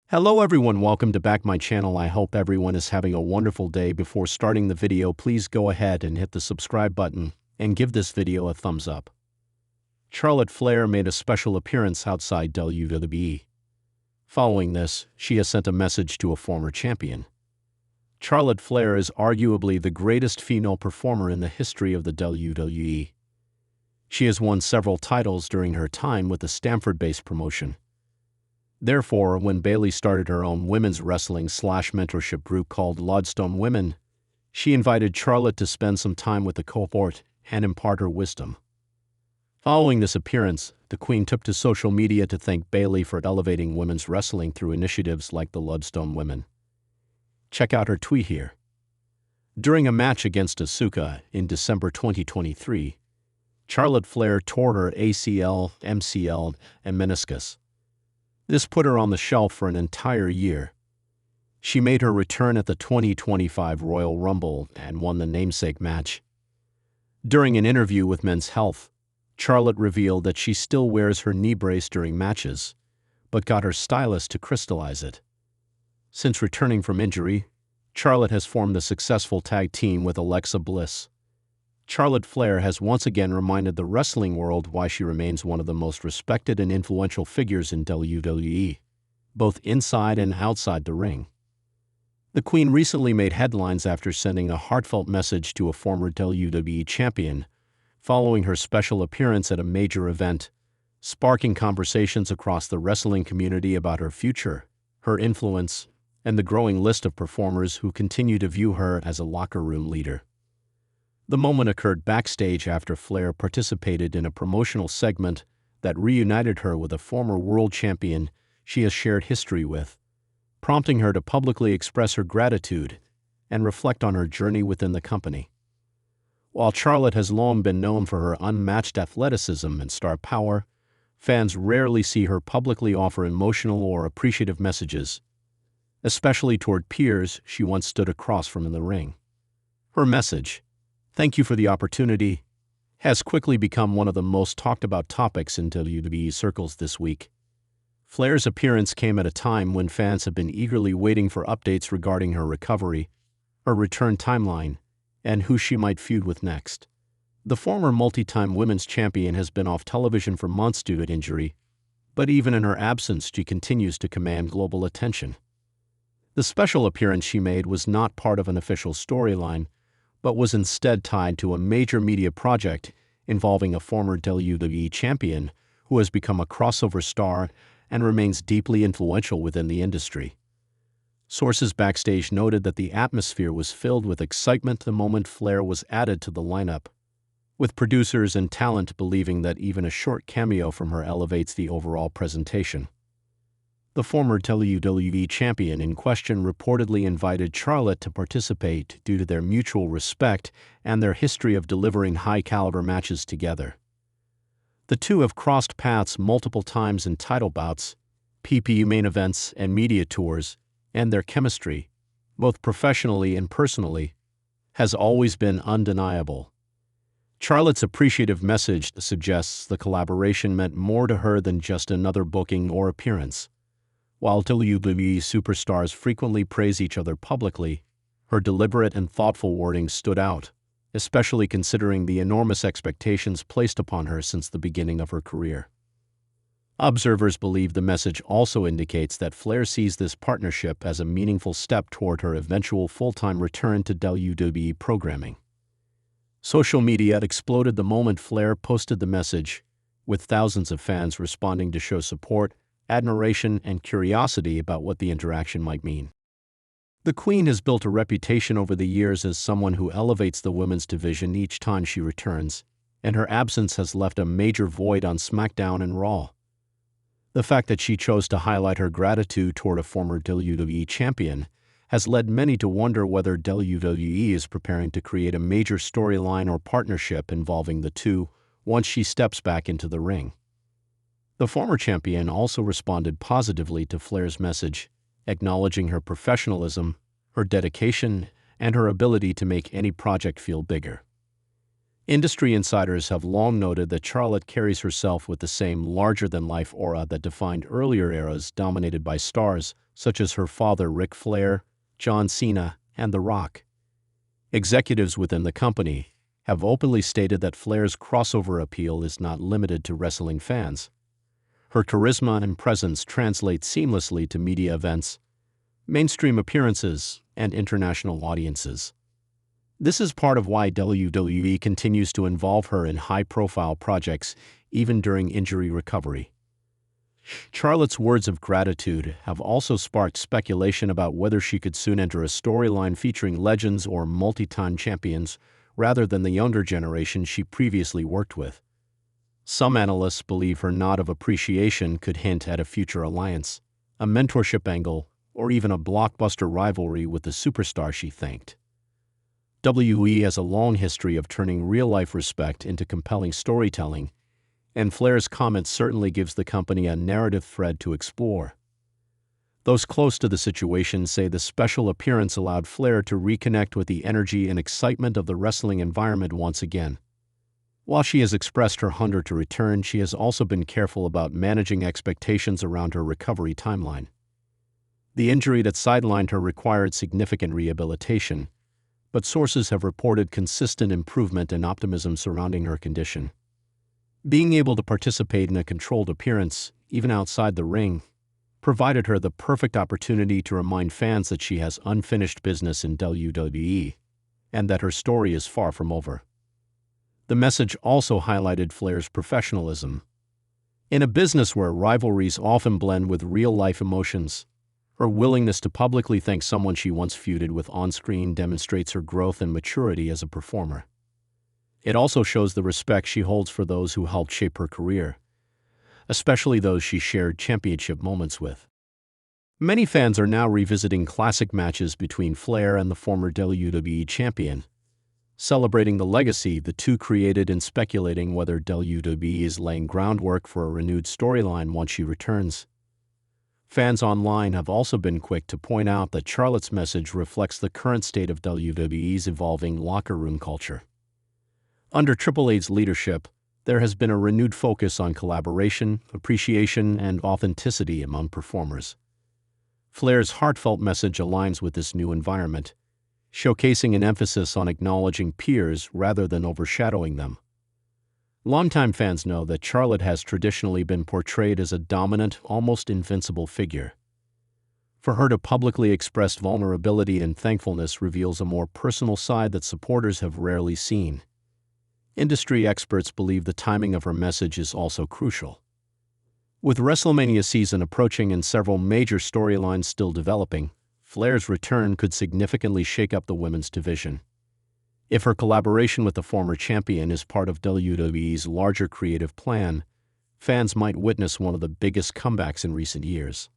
Hello everyone, welcome to back my channel. I hope everyone is having a wonderful day. Before starting the video, please go ahead and hit the subscribe button and give this video a thumbs up. Charlotte Flair made a special appearance outside WWE. Following this, she has sent a message to a former champion. Charlotte Flair is arguably the greatest female performer in the history of the WWE. She has won several titles during her time with the Stamford-based promotion. Therefore, when Bayley started her own women's wrestling/mentorship group called Lodestone Women, she invited Charlotte to spend some time with the cohort and impart her wisdom. Following this appearance, the Queen took to social media to thank Bayley for elevating women's wrestling through initiatives like the Lodestone Women. Check out her tweet here. During a match against Asuka in December 2023, Charlotte Flair tore her ACL, MCL, and meniscus. This put her on the shelf for an entire year. She made her return at the 2025 Royal Rumble and won the namesake match. During an interview with Men's Health, Charlotte revealed that she still wears her knee brace during matches, but got her stylist to crystallize it. Since returning from injury, Charlotte has formed a successful tag team with Alexa Bliss. Charlotte Flair has once again reminded the wrestling world why she remains one of the most respected and influential figures in WWE, both inside and outside the ring. The Queen recently made headlines after sending a heartfelt message to a former WWE champion, following her special appearance at a major event, sparking conversations across the wrestling community about her future, her influence, and the growing list of performers who continue to view her as a locker room leader. The moment occurred backstage after Flair participated in a promotional segment that reunited her with a former world champion she has shared history with, prompting her to publicly express her gratitude and reflect on her journey within the company. While Charlotte has long been known for her unmatched athleticism and star power, fans rarely see her publicly offer emotional or appreciative messages, especially toward peers she once stood across from in the ring. Her message, "Thank you for the opportunity," has quickly become one of the most talked about topics in WWE circles this week. Flair's appearance came at a time when fans have been eagerly waiting for updates regarding her recovery, her return timeline, and who she might feud with next. The former multi-time women's champion has been off television for months due to injury, but even in her absence she continues to command global attention. The special appearance she made was not part of an official storyline, but was instead tied to a major media project involving a former WWE champion who has become a crossover star and remains deeply influential within the industry. Sources backstage noted that the atmosphere was filled with excitement the moment Flair was added to the lineup, with producers and talent believing that even a short cameo from her elevates the overall presentation. The former WWE champion in question reportedly invited Charlotte to participate due to their mutual respect and their history of delivering high-caliber matches together. The two have crossed paths multiple times in title bouts, PPU main events, and media tours, and their chemistry, both professionally and personally, has always been undeniable. Charlotte's appreciative message suggests the collaboration meant more to her than just another booking or appearance. While WWE superstars frequently praise each other publicly, her deliberate and thoughtful wording stood out, especially considering the enormous expectations placed upon her since the beginning of her career. Observers believe the message also indicates that Flair sees this partnership as a meaningful step toward her eventual full-time return to WWE programming. Social media exploded the moment Flair posted the message, with thousands of fans responding to show support, admiration, and curiosity about what the interaction might mean. The Queen has built a reputation over the years as someone who elevates the women's division each time she returns, and her absence has left a major void on SmackDown and Raw. The fact that she chose to highlight her gratitude toward a former WWE champion has led many to wonder whether WWE is preparing to create a major storyline or partnership involving the two once she steps back into the ring. The former champion also responded positively to Flair's message, acknowledging her professionalism, her dedication, and her ability to make any project feel bigger. Industry insiders have long noted that Charlotte carries herself with the same larger-than-life aura that defined earlier eras dominated by stars such as her father Ric Flair, John Cena, and The Rock. Executives within the company have openly stated that Flair's crossover appeal is not limited to wrestling fans. Her charisma and presence translate seamlessly to media events, mainstream appearances, and international audiences. This is part of why WWE continues to involve her in high-profile projects even during injury recovery. Charlotte's words of gratitude have also sparked speculation about whether she could soon enter a storyline featuring legends or multi-time champions rather than the younger generation she previously worked with. Some analysts believe her nod of appreciation could hint at a future alliance, a mentorship angle, or even a blockbuster rivalry with the superstar she thanked. WWE has a long history of turning real-life respect into compelling storytelling, and Flair's comment certainly gives the company a narrative thread to explore. Those close to the situation say the special appearance allowed Flair to reconnect with the energy and excitement of the wrestling environment once again. While she has expressed her hunger to return, she has also been careful about managing expectations around her recovery timeline. The injury that sidelined her required significant rehabilitation, but sources have reported consistent improvement and optimism surrounding her condition. Being able to participate in a controlled appearance, even outside the ring, provided her the perfect opportunity to remind fans that she has unfinished business in WWE and that her story is far from over. The message also highlighted Flair's professionalism. In a business where rivalries often blend with real-life emotions, her willingness to publicly thank someone she once feuded with on-screen demonstrates her growth and maturity as a performer. It also shows the respect she holds for those who helped shape her career, especially those she shared championship moments with. Many fans are now revisiting classic matches between Flair and the former WWE champion, celebrating the legacy the two created and speculating whether WWE is laying groundwork for a renewed storyline once she returns. Fans online have also been quick to point out that Charlotte's message reflects the current state of WWE's evolving locker room culture. Under Triple H's leadership, there has been a renewed focus on collaboration, appreciation, and authenticity among performers. Flair's heartfelt message aligns with this new environment, showcasing an emphasis on acknowledging peers rather than overshadowing them. Longtime fans know that Charlotte has traditionally been portrayed as a dominant, almost invincible figure. For her to publicly express vulnerability and thankfulness reveals a more personal side that supporters have rarely seen. Industry experts believe the timing of her message is also crucial. With WrestleMania season approaching and several major storylines still developing, Flair's return could significantly shake up the women's division. If her collaboration with the former champion is part of WWE's larger creative plan, fans might witness one of the biggest comebacks in recent years.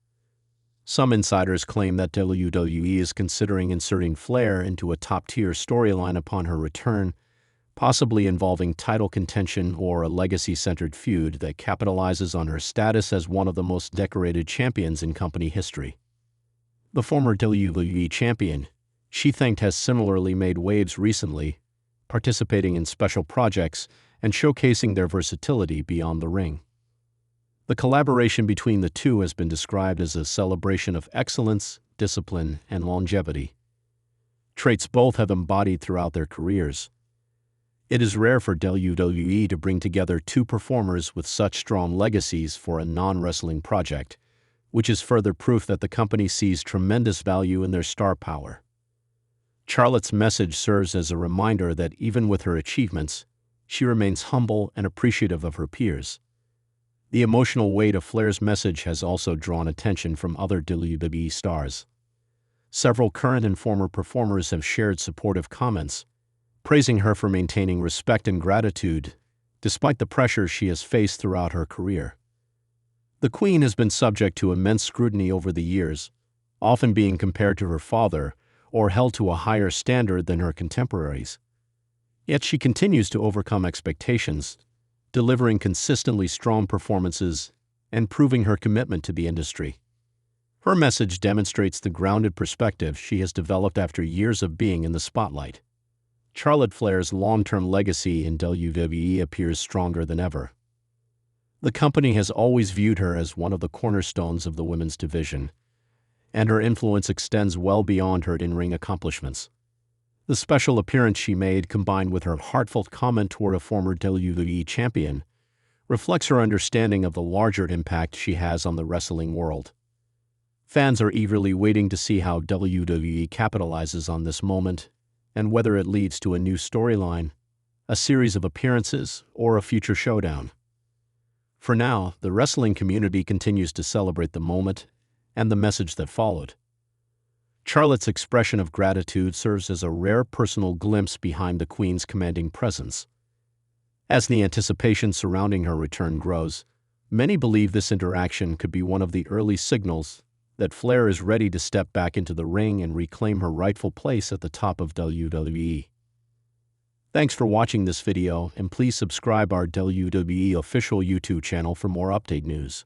Some insiders claim that WWE is considering inserting Flair into a top-tier storyline upon her return, possibly involving title contention or a legacy-centered feud that capitalizes on her status as one of the most decorated champions in company history. The former WWE champion, she thanked, has similarly made waves recently, participating in special projects and showcasing their versatility beyond the ring. The collaboration between the two has been described as a celebration of excellence, discipline, and longevity, traits both have embodied throughout their careers. It is rare for WWE to bring together two performers with such strong legacies for a non-wrestling project, which is further proof that the company sees tremendous value in their star power. Charlotte's message serves as a reminder that even with her achievements, she remains humble and appreciative of her peers. The emotional weight of Flair's message has also drawn attention from other WWE stars. Several current and former performers have shared supportive comments, praising her for maintaining respect and gratitude despite the pressure she has faced throughout her career. The Queen has been subject to immense scrutiny over the years, often being compared to her father or held to a higher standard than her contemporaries. Yet she continues to overcome expectations, delivering consistently strong performances and proving her commitment to the industry. Her message demonstrates the grounded perspective she has developed after years of being in the spotlight. Charlotte Flair's long-term legacy in WWE appears stronger than ever. The company has always viewed her as one of the cornerstones of the women's division, and her influence extends well beyond her in-ring accomplishments. The special appearance she made, combined with her heartfelt comment toward a former WWE champion, reflects her understanding of the larger impact she has on the wrestling world. Fans are eagerly waiting to see how WWE capitalizes on this moment and whether it leads to a new storyline, a series of appearances, or a future showdown. For now, the wrestling community continues to celebrate the moment and the message that followed. Charlotte's expression of gratitude serves as a rare personal glimpse behind the Queen's commanding presence. As the anticipation surrounding her return grows, many believe this interaction could be one of the early signals that Flair is ready to step back into the ring and reclaim her rightful place at the top of WWE. Thanks for watching this video, and please subscribe our WWE official YouTube channel for more update news.